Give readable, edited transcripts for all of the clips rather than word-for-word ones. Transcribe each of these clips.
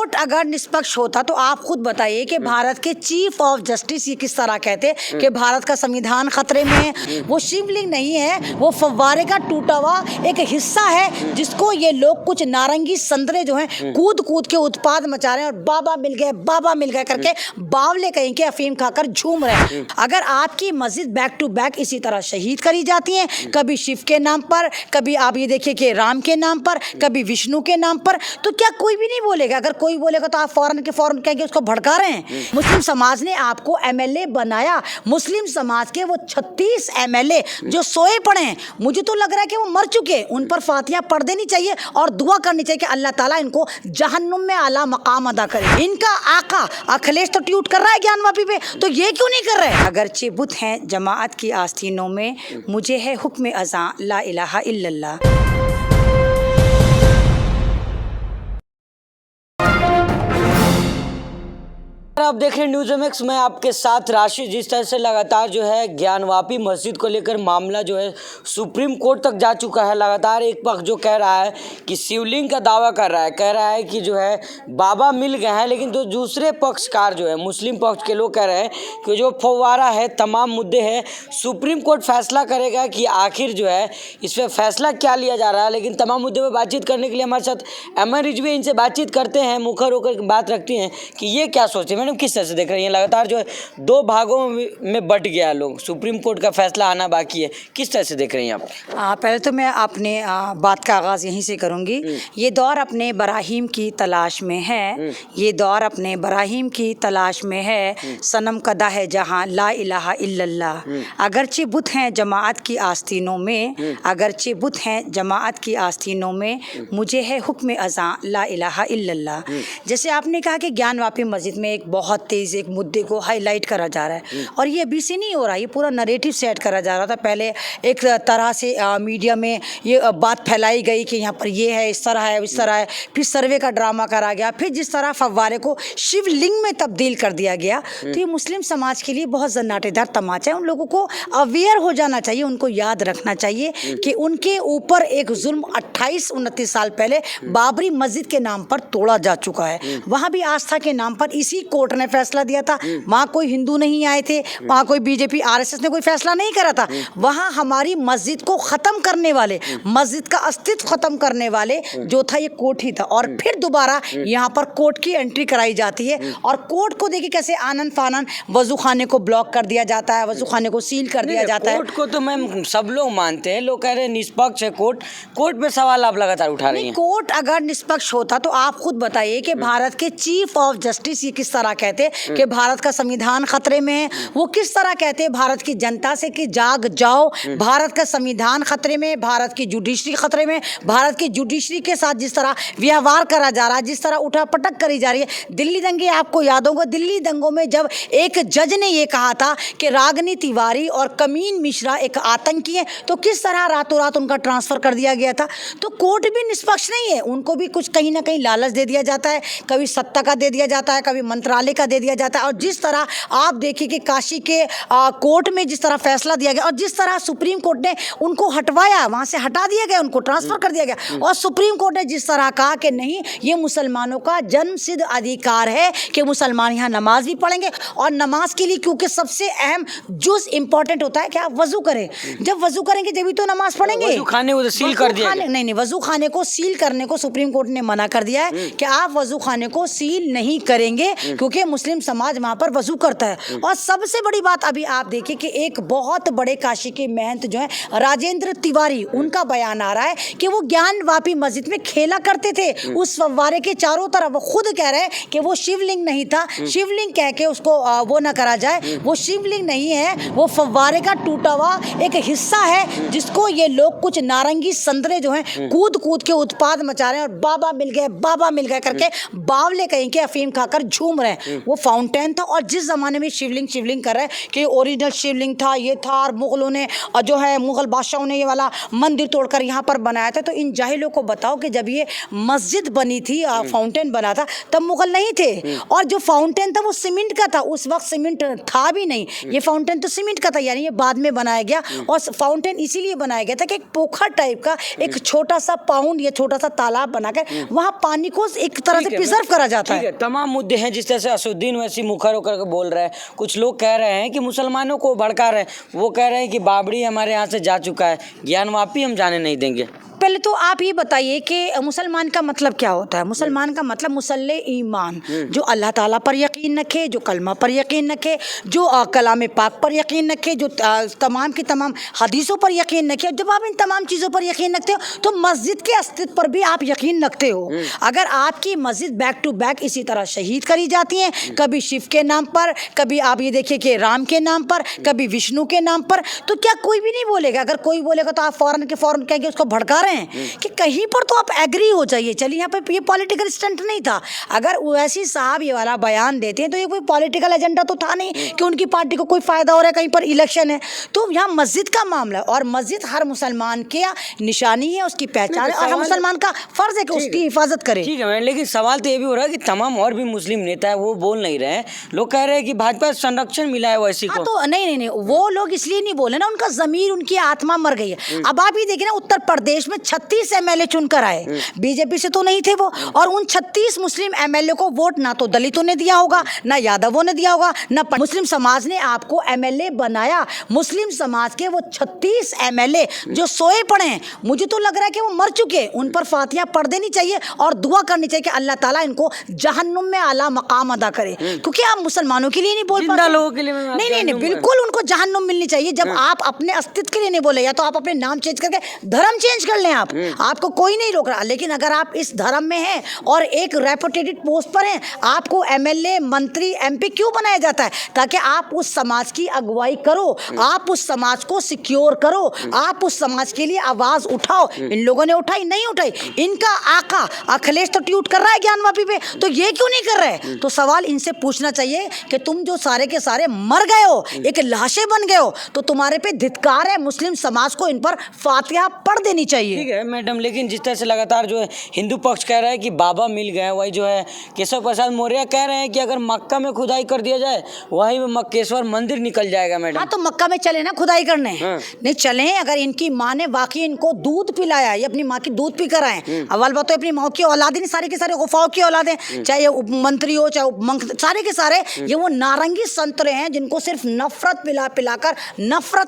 Court अगर निष्पक्ष होता तो आप खुद बताइए कि भारत के चीफ ऑफ जस्टिस ये किस तरह कहते कि भारत का संविधान खतरे में है। वो शिवलिंग नहीं है, वो फव्वारे का टूटा हुआ एक हिस्सा है जिसको ये लोग कुछ नारंगी संतरे जो हैं कूद कूद के उत्पाद मचा रहे हैं और बाबा मिल गए करके बावले कहीं के अफीम खाकर झूम रहे हैं। अगर आपकी मस्जिद बैक टू बैक इसी तरह शहीद करी जाती है, कभी शिव के नाम पर, कभी आप ये देखिए कि राम के नाम पर, कभी विष्णु के नाम पर, तो क्या कोई भी नहीं बोलेगा? अगर कोई बोलेगा तो आप फौरन कहेंगे उसको भड़का रहे हैं। मुस्लिम समाज ने आपको एमएलए बनाया, मुस्लिम समाज के वो 36 एमएलए जो सोए पड़े हैं, मुझे तो लग रहा है कि वो मर चुके हैं। उन पर फातिहा पढ़ देनी चाहिए और दुआ करनी चाहिए कि अल्लाह ताला इनको जहन्नुम में आला मकाम अदा करे। इनका आका अखिलेश तो ट्वीट कर रहा है ज्ञानवापी पे, तो ये क्यों नहीं कर रहे? अगरचे बुत हैं जमाअत की आस्तीनों में, मुझे है हुक्म अज़ां ला इलाहा इल्लल्लाह। आप देख रहे हैं न्यूज़ एमएक्स, मैं आपके साथ राशि। जिस तरह से लगातार जो है ज्ञानवापी मस्जिद को लेकर मामला जो है सुप्रीम कोर्ट तक जा चुका है। लगातार एक पक्ष जो कह रहा है कि शिवलिंग का दावा कर रहा है, कह रहा है कि जो है बाबा मिल गए हैं, लेकिन जो दूसरे पक्षकार जो है मुस्लिम पक्ष के लोग कह रहे हैं कि जो फव्वारा है, तमाम मुद्दे हैं, सुप्रीम कोर्ट फैसला करेगा कि आखिर जो है इस पर फैसला क्या लिया जा रहा है। लेकिन तमाम मुद्दे पर बातचीत करने के लिए हमारे साथ अमर रिजवी, इनसे बातचीत करते हैं, मुखर होकर बात रखती हैं कि ये क्या सोचते हैं। मैडम, किस तरह से देख रही हैं? लगातार जो है दो भागों में बट गया लोग, सुप्रीम कोर्ट का फैसला आना बाकी है, किस तरह से देख रही हैं आप? पहले तो मैं अपने बात का आगाज़ यहीं से करूँगी। ये दौर अपने बराहीम की तलाश में है, ये दौर अपने बराहीम की तलाश में है। सनम कदा है जहाँ ला इलाहा इल्लल्लाह। अगरचे बुत हैं जमाअत की आस्तीनों में, अगरचे बुत हैं जमाअत की आस्तीनों में, मुझे है हुक्म अज़ां ला इलाहा इल्लल्लाह। जैसे आपने कहा कि ज्ञानवापी मस्जिद में एक बहुत तेज़ एक मुद्दे को हाईलाइट करा जा रहा है, और ये अभी से नहीं हो रहा, ये पूरा नरेटिव सेट करा जा रहा था। पहले एक तरह से मीडिया में ये बात फैलाई गई कि यहाँ पर ये है, इस तरह है, इस तरह है, फिर सर्वे का ड्रामा करा गया, फिर जिस तरह फव्वारे को शिवलिंग में तब्दील कर दिया गया, तो ये मुस्लिम समाज के लिए बहुत जन्नाटेदार तमाचा है। उन लोगों को अवेयर हो जाना चाहिए, उनको याद रखना चाहिए कि उनके ऊपर एक जुल्म 28-29 साल पहले बाबरी मस्जिद के नाम पर तोड़ा जा चुका है। वहाँ भी आस्था के नाम पर इसी कोर्ट ने फैसला दिया था। वहाँ कोई हिंदू नहीं आए थे, वहाँ कोई बीजेपी आरएसएस ने कोई फैसला नहीं करा था। वहाँ हमारी मस्जिद को ख़त्म करने वाले, मस्जिद का अस्तित्व ख़त्म करने वाले जो था ये कोर्ट ही था। और फिर दोबारा यहाँ पर कोर्ट की एंट्री कराई जाती है, और कोर्ट को देखिए कैसे आनन फानन वजू खाने को ब्लॉक कर दिया जाता है, वजू खाने को सील कर दिया जाता है। कोर्ट को तो मैम सब लोग मानते हैं, लोग कह रहे हैं निष्पक्ष है कोर्ट, कोर्ट पे सवाल आप लगातार उठा रही हैं। कोर्ट अगर निष्पक्ष होता तो आप खुद बताइए कि भारत के चीफ ऑफ जस्टिस ये किस तरह कहते कि भारत का संविधान खतरे में है। वो किस तरह कहते भारत की जनता से कि जाग जाओ, भारत का संविधान खतरे में, भारत की जुडिशरी खतरे में, भारत की जुडिशरी के साथ जिस तरह व्यवहार करा जा रहा है, जिस तरह उठापटक करी जा रही है। दिल्ली दंगे आपको याद होगा, दिल्ली दंगों में जब एक जज ने ये कहा था कि रागनी तिवारी और कमीन मिश्रा एक आतंकी है, तो किस तरह रातों रात उनका ट्रांसफर कर दिया गया था। तो कोर्ट भी निष्पक्ष नहीं है, उनको भी कुछ कहीं ना कहीं लालच दे दिया जाता है, कभी सत्ता का दे दिया जाता है, कभी मंत्रालय का दे दिया जाता है। और जिस तरह आप देखिए कि काशी के कोर्ट में जिस तरह फैसला दिया गया, और जिस तरह सुप्रीम कोर्ट ने उनको हटवाया, वहाँ से हटा दिया गया, उनको ट्रांसफर कर दिया गया, और सुप्रीम कोर्ट ने जिस तरह कहा कि नहीं, ये मुसलमानों का जन्मसिद्ध अधिकार है कि मुसलमान यहाँ नमाज भी पढ़ेंगे, और नमाज के लिए क्योंकि सबसे अहम जुज़ इंपॉर्टेंट होता है कि आप वजू करें। जब वजू करेंगे जब भी तो नमाज पढ़ेंगे। वजू खाने को सील कर दिया गया। नहीं, वजू खाने को सील करने को सुप्रीम कोर्ट ने मना कर दिया है कि आप वजू खाने को सील नहीं करेंगे, क्योंकि मुस्लिम समाज वहाँ पर वजू करता है। और सबसे बड़ी बात अभी आप देखिए कि एक बहुत बड़े काशी के महंत जो है राजेंद्र तिवारी, उनका बयान आ रहा है कि वो ज्ञानवापी मस्जिद में खेला करते थे उस फव्वारे के चारों तरफ। वो खुद कह रहे हैं कि वो शिवलिंग नहीं था, शिवलिंग कह के उसको वो ना करा जाए, वो शिवलिंग नहीं है, वो फव्वारे का टूटा हुआ एक हिस्सा है जिसको ये लोग कुछ नारंगी संतरे जो हैं कूद कूद के उत्पाद मचा रहे हैं और बाबा मिल गए करके बावले कहीं के अफीम खाकर झूम रहे हैं। वो फाउंटेन था। और जिस ज़माने में शिवलिंग कर रहा है कि ओरिजिनल शिवलिंग था, ये था, और मुग़लों ने जो है मुग़ल बादशाहों ने ये वाला मंदिर तोड़कर यहाँ पर बनाया था। तो इन जाहिलों को बताओ कि जब ये मस्जिद बनी थी, फाउंटेन बना था, तब मुग़ल नहीं थे। और जो फाउंटेन था वो सीमेंट का था, उस वक्त सीमेंट था भी नहीं, ये फाउंटेन तो सीमेंट का था, यानी ये बाद में बनाया गया। और फाउंटेन इसीलिए बनाया गया था कि एक पोखर टाइप का एक छोटा सा पाउंड या छोटा सा तालाब बनाकर वहाँ पानी को एक तरह से प्रिजर्व करा जाता है। तमाम मुद्दे हैं जिस तरह से असुद्दीन वैसी मुखर होकर के बोल रहा है। कुछ लोग कह रहे हैं कि मुसलमानों को भड़का रहे हैं, वो कह रहे हैं कि बाबरी हमारे यहाँ से जा चुका है, ज्ञानवापी हम जाने नहीं देंगे। पहले तो आप ये बताइए कि मुसलमान का मतलब क्या होता है। मुसलमान का मतलब मुसल्ले ईमान, जो अल्लाह ताला पर यकीन रखे, जो कलमा पर यकीन रखे, जो कलाम पाक पर यकीन रखे, जो तमाम की तमाम हदीसों पर यकीन रखे। जब आप इन तमाम चीज़ों पर यकीन रखते हो तो मस्जिद के अस्तित्व पर भी आप यकीन रखते हो। अगर आपकी मस्जिद बैक टू बैक इसी तरह शहीद करी जाती हैं, कभी शिव के नाम पर, कभी आप ये देखिए कि राम के नाम पर, कभी विष्णु के नाम पर, तो क्या कोई भी नहीं बोलेगा? अगर कोई बोलेगा तो आप फ़ौरन के फ़ौरन कहेंगे उसको भड़का रहे हैं कि कहीं पर तो आप एग्री हो जाइए। चलिए, यहाँ पे ये पॉलिटिकल स्टंट नहीं था। अगर वैसी साहब ये वाला बयान देते हैं तो ये कोई पॉलिटिकल एजेंडा तो था नहीं कि उनकी पार्टी को कोई फ़ायदा हो रहा है, कहीं पर इलेक्शन है। तो यहाँ मस्जिद का मामला है, और मस्जिद हर मुसलमान की निशानी है, उसकी पहचान है, और हर मुसलमान का फ़र्ज़ है कि उसकी हिफाजत करे। ठीक है मैम, लेकिन सवाल तो ये भी हो रहा है कि तमाम और भी मुस्लिम नेता है वो बोल नहीं रहे हैं। लोग कह रहे हैं कि भाजपा संरक्षण मिला है वैसी को। तो नहीं, वो लोग इसलिए नहीं बोले ना, उनका ज़मीर, उनकी आत्मा मर गई है। अब आप ये देखिए ना, उत्तर प्रदेश में 36 एमएलए चुनकर आए, बीजेपी से तो नहीं थे वो, और उन 36 मुस्लिम एमएलए को वोट ना तो दलितों ने दिया होगा, ना यादवों ने दिया होगा, ना मुस्लिम समाज ने आपको एमएलए बनाया। मुस्लिम समाज के वो 36 एमएलए जो सोए पड़े हैं, मुझे तो लग रहा है कि वो मर चुके हैं। उन पर फातिहा पढ़ देनी चाहिए और दुआ करनी चाहिए कि अल्लाह ताला इनको जहन्नुम में आला मकाम अदा करे। क्योंकि आप मुसलमानों के लिए नहीं बोल पाते, लोगों के लिए नहीं, बिल्कुल उनको जहन्नुम मिलनी चाहिए। जब आप अपने अस्तित्व के लिए नहीं बोले, या तो आप अपने नाम चेंज करके धर्म चेंज कर लें, आपको कोई नहीं रोक रहा। लेकिन अगर आप इस धर्म में हैं और एक रेपुटेटेड पोस्ट पर हैं, आपको एमएलए, मंत्री, एमपी क्यों बनाया जाता है? ताकि आप उस समाज की अगुवाई करो, आप उस समाज को सिक्योर करो, आप उस समाज के लिए आवाज उठाओ। इन लोगों ने उठाई नहीं उठाई? इनका आका अखिलेश तो ट्वीट कर रहा है ज्ञानवापी पे, तो ये क्यों नहीं कर रहे? तो सवाल इनसे पूछना चाहिए कि तुम जो सारे के सारे मर गए हो, एक लाशें बन गए हो, तो तुम्हारे पे धिक्कार है। मुस्लिम समाज को इन पर फातिहा पढ़ देनी चाहिए। ठीक है मैडम, लेकिन जिस तरह से लगातार जो है हिंदू पक्ष कह रहा है कि बाबा मिल गए, वही जो है केशव प्रसाद मौर्य कह रहे हैं कि अगर मक्का में खुदाई कर दिया जाए वहीं में मक्केश्वर मंदिर निकल जाएगा। मैडम हाँ, तो मक्का में चले ना खुदाई करने। नहीं चले, अगर इनकी माँ ने वाकई इनको दूध पिलाया, ये अपनी माँ की दूध पी कर आए, अव्वल बात तो अपनी माँ की औलाद ही सारे के सारे गुफाओं की औलाद हैं, चाहे मंत्री हो चाहे सारे के सारे ये वो नारंगी संतरे हैं जिनको सिर्फ नफरत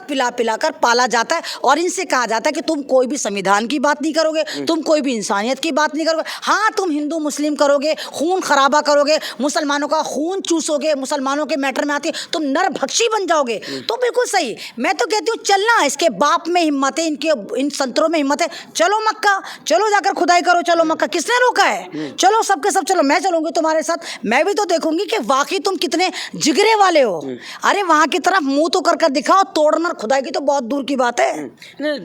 पिला पिलाकर पाला जाता है। और इनसे कहा जाता है कि तुम कोई भी संविधान की बात नहीं करोगे, तुम कोई भी इंसानियत की बात नहीं करोगे। हाँ, तुम हिंदू मुस्लिम करोगे, खून खराबा करोगे, मुसलमानों का खून चूसोगे, मुसलमानों के मैटर में आती है तुम नरभक्षी बन जाओगे। तो बिल्कुल सही, मैं तो कहती हूँ चलना, इसके बाप में हिम्मत है, इनके इन संतरों में हिम्मत है, चलो मक्का, चलो जाकर खुदाई करो, चलो मक्का, किसने रोका है? चलो सबके सब चलो, मैं चलूंगी तुम्हारे साथ, मैं भी तो देखूंगी कि वाकई तुम कितने जिगरे वाले हो। अरे वहां की तरफ मुंह तो कर दिखाओ, तोड़ना खुदाई की तो बहुत दूर की बात है।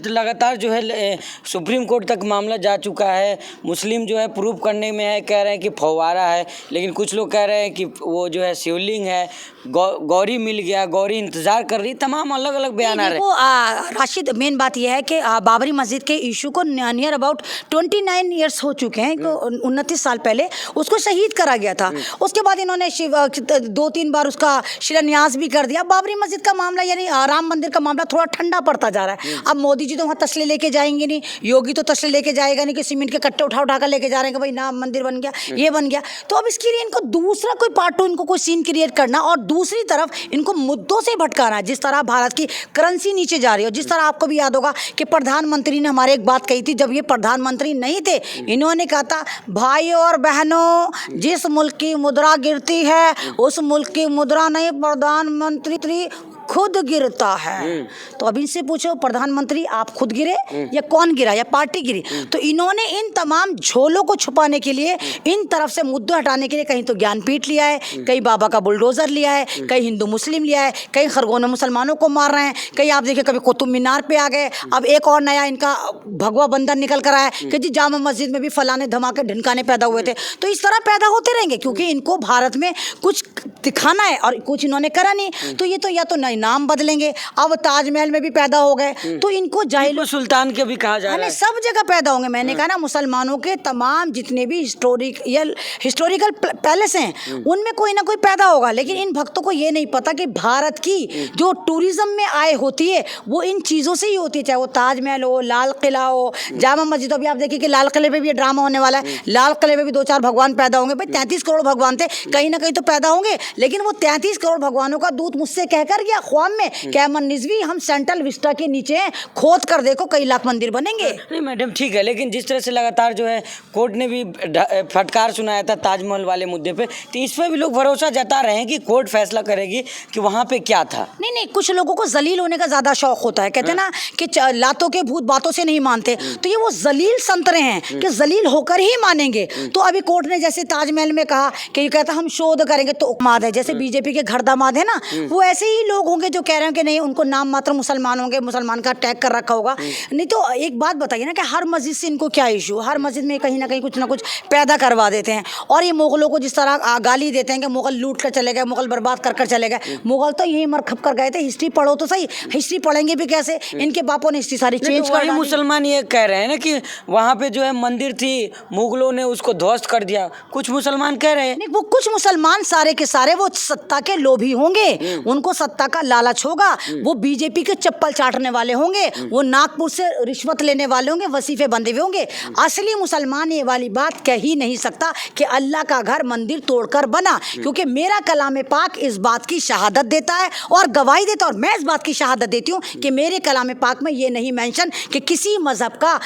लगातार जो है सुप्रीम कोर्ट तक मामला जा चुका है, मुस्लिम जो है प्रूव करने में है, कह रहे हैं कि फव्वारा है, लेकिन कुछ लोग कह रहे हैं कि वो जो है शिवलिंग है, गौरी मिल गया, गौरी इंतजार कर रही, तमाम अलग अलग बयान आ रहे हैं। राशिद, मेन बात यह है कि बाबरी मस्जिद के इशू को नियर अबाउट 29 ईयर्स हो चुके हैं, 29 साल पहले उसको शहीद करा गया था। उसके बाद इन्होंने 2-3 बार उसका शिलान्यास भी कर दिया। बाबरी मस्जिद का मामला यानी राम मंदिर का मामला थोड़ा ठंडा पड़ता जा रहा है। अब मोदी जी तो वहाँ तसले लेके जाएंगे नहीं, योगी तो तसले लेके जाएगा नहीं कि सीमेंट के कट्टे उठा कर लेके जा रहे हैं कि भाई नाम मंदिर बन गया, ये बन गया। तो अब इसके लिए इनको दूसरा कोई पार्ट टू, इनको कोई सीन क्रिएट करना, और दूसरी तरफ इनको मुद्दों से भटकाना है। जिस तरह भारत की करेंसी नीचे जा रही है, जिस तरह आपको भी याद होगा कि प्रधानमंत्री ने हमारे एक बात कही थी, जब ये प्रधानमंत्री नहीं थे, इन्होंने कहा था भाइयों और बहनों, जिस मुल्क की मुद्रा गिरती है उस मुल्क की मुद्रा नहीं प्रधानमंत्री खुद गिरता है। तो अब इनसे पूछो प्रधानमंत्री आप खुद गिरे या कौन गिरा या पार्टी गिरी? तो इन्होंने इन तमाम झोलों को छुपाने के लिए, इन तरफ से मुद्दे हटाने के लिए कहीं तो ज्ञानपीठ लिया है, कहीं बाबा का बुलडोजर लिया है, कहीं हिंदू मुस्लिम लिया है, कहीं खरगोन मुसलमानों को मार रहे हैं, कहीं आप देखिए कभी कुतुब मीनार पे आ गए। अब एक और नया इनका भगवा बंधन निकल कर आया कि जी जामा मस्जिद में भी फलाने धमाके ढिनकाने पैदा हुए थे। तो इस तरह पैदा होते रहेंगे क्योंकि इनको भारत में कुछ दिखाना है और कुछ इन्होंने करा नहीं। तो ये तो या तो नए नाम बदलेंगे, अब ताजमहल में भी पैदा हो गए तो इनको जाहिल सुल्तान के भी कहा जा रहा है, सब जगह पैदा होंगे। मैंने कहा ना मुसलमानों के तमाम जितने भी हिस्टोरिकल पैलेस हैं उनमें कोई ना कोई पैदा होगा। लेकिन इन भक्तों को ये नहीं पता कि भारत की जो टूरिज्म में आय होती है वो इन चीज़ों से ही होती है, चाहे वो ताजमहल हो, लाल किला हो, जामा मस्जिद। अभी आप देखिए कि लाल किले पे भी ये ड्रामा होने वाला है। लाल किले पे भी 2-4 भगवान पैदा होंगे। भाई 33 करोड़ भगवान थे, कहीं ना कहीं तो पैदा होंगे। लेकिन वो 33 करोड़ भगवानों का दूत मुझसे कहकर गया ख्वाब में कि अमन रिजवी हम सेंट्रल विस्टा के नीचे खोद कर देखो कई लाख मंदिर बनेंगे। नहीं मैडम ठीक है, लेकिन जिस तरह से लगातार जो है कोर्ट ने भी फटकार सुनाया था ताजमहल वाले मुद्दे पे, तो इस पे भी लोग भरोसा जता रहे हैं कि कोर्ट फैसला करेगी कि वहाँ पे क्या था। नहीं, कुछ लोगों को जलील होने का ज्यादा शौक होता है। कहते हैं ना कि लातों के भूत बातों से नहीं मानते, तो ये वो जलील संतरे हैं कि जलील होकर ही मानेंगे। तो अभी कोर्ट ने जैसे ताजमहल में कहा कि ये कहता हम शोध करेंगे, तो दामाद है जैसे बीजेपी के घर दामाद है ना, वो ऐसे ही लोग होंगे जो कह रहे हैं कि नहीं उनको नाम मात्र मुसलमान होंगे, मुसलमान का टैग कर रखा होगा। नहीं तो एक बात बताइए ना कि हर मस्जिद से इनको क्या इशू? हर मस्जिद में कहीं ना कहीं कुछ ना कुछ पैदा करवा देते हैं। और ये मुगलों को जिस तरह गाली देते हैं कि मुगल लूट कर चले गए, मुगल बर्बाद कर चले गए, मुगल तो यही मर खप कर गए थे। हिस्ट्री पढ़ो तो सही, हिस्ट्री पढ़ेंगे भी कैसे? इनके बापों ने हिस्ट्री सारी चेंज कर दी। मुसलमान ये कह रहे हैं ना कि वहाँ पे जो है मंदिर थी, मुगलों ने उसको ध्वस्त कर दिया। कुछ मुसलमान कह रहे हैं वो कुछ मुसलमान सारे के सारे वो सत्ता के लोभी होंगे, उनको सत्ता का लालच होगा, वो बीजेपी के चप्पल चाटने वाले होंगे, वो नागपुर से रिश्वत लेने वाले होंगे, वसीफे बंधे हुए होंगे। असली मुसलमान ये वाली बात कह ही नहीं सकता कि अल्लाह का घर मंदिर तोड़कर बना, क्योंकि मेरा कलाम पाक इस बात की शहादत देता है और गवाही देता है। और मैं इस बात की शहादत देती हूँ कि मेरे कलाम पाक में ये नहीं मेंशन कि किसी मजहब का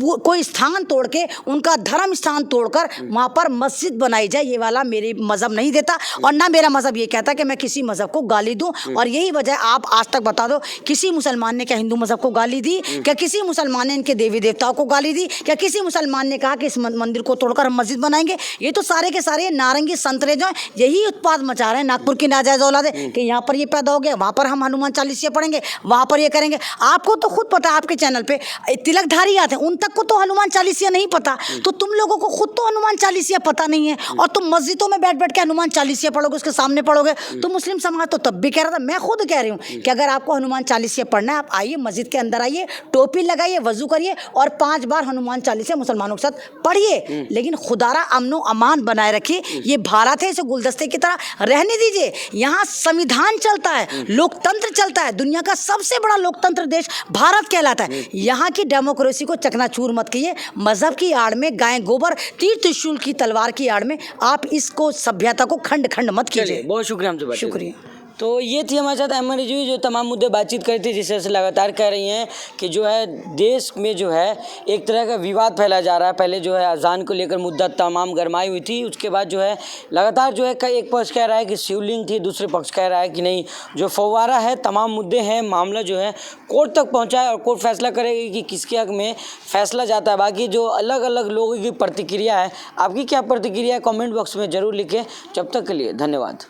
कोई स्थान तोड़ के, उनका धर्म स्थान तोड़कर वहाँ पर मस्जिद बनाई जाए, ये वाला मेरे मजहब नहीं देता। और ना मेरा मजहब ये कहता कि मैं किसी मजहब को गाली दूं। और यही वजह, आप आज तक बता दो किसी मुसलमान ने क्या हिंदू मजहब को गाली दी? क्या किसी मुसलमान ने इनके देवी देवताओं को गाली दी? क्या किसी मुसलमान ने कहा कि इस मंदिर को तोड़कर हम मस्जिद बनाएंगे? ये तो सारे के सारे नारंगी संतरे जो हैं यही उत्पाद मचा रहे हैं। नागपुर की नाजायज औलाद है कि यहाँ पर ये पैदा हो गया, वहाँ पर हम हनुमान चालीसा पढ़ेंगे, वहाँ पर ये करेंगे। आपको तो खुद पता है, आपके चैनल पे तिलकधारी आते हैं, उन तक को तो हनुमान चालीसा नहीं पता। तो तुम लोगों को खुद तो हनुमान चालीसा पता नहीं है और तुम मस्जिदों में बैठ बैठ के हनुमान चालीसा पढ़ोगे, उसके सामने पढ़ोगे। तो मुस्लिम समाज तो तब भी कह रहा था, मैं खुद कह रही हूँ कि अगर आपको हनुमान चालीसा पढ़ना है, आप आइए मस्जिद के अंदर आइए, टोपी लगाइए, वजू करिए और 5 बार हनुमान चालीसा मुसलमानों के साथ पढ़िए। लेकिन खुदारा अमनो अमान बनाए रखिए। ये भारत है, इसे गुलदस्ते की तरह रहने दीजिए। यहाँ संविधान चलता है, लोकतंत्र चलता है, दुनिया का सबसे बड़ा लोकतंत्र देश भारत कहलाता है। यहाँ की डेमोक्रेसी को चकनाचूर मत कीजिए। मजहब की आड़ में, गाय गोबर, तीर त्रिशूल की तलवार की आड़ में आप इसको, सभ्यता को खंड खंड मत कीजिए। बहुत शुक्रिया हमसे बात। शुक्रिया। तो ये थी हमारे साथ अमन रिजवी, जो तमाम मुद्दे बातचीत करी थी, जिस तरह से लगातार कह रही हैं कि जो है देश में जो है एक तरह का विवाद फैला जा रहा है। पहले जो है अजान को लेकर मुद्दा तमाम गरमाई हुई थी, उसके बाद जो है लगातार जो है एक पक्ष कह रहा है कि शिवलिंग थी, दूसरे पक्ष कह रहा है कि नहीं जो फव्वारा है। तमाम मुद्दे हैं, मामला जो है कोर्ट तक पहुँचा है और कोर्ट फैसला करेगी कि किसके हक में फैसला जाता है। बाकी जो अलग अलग लोगों की प्रतिक्रिया है, आपकी क्या प्रतिक्रिया है, कॉमेंट बॉक्स में ज़रूर लिखें। जब तक के लिए धन्यवाद।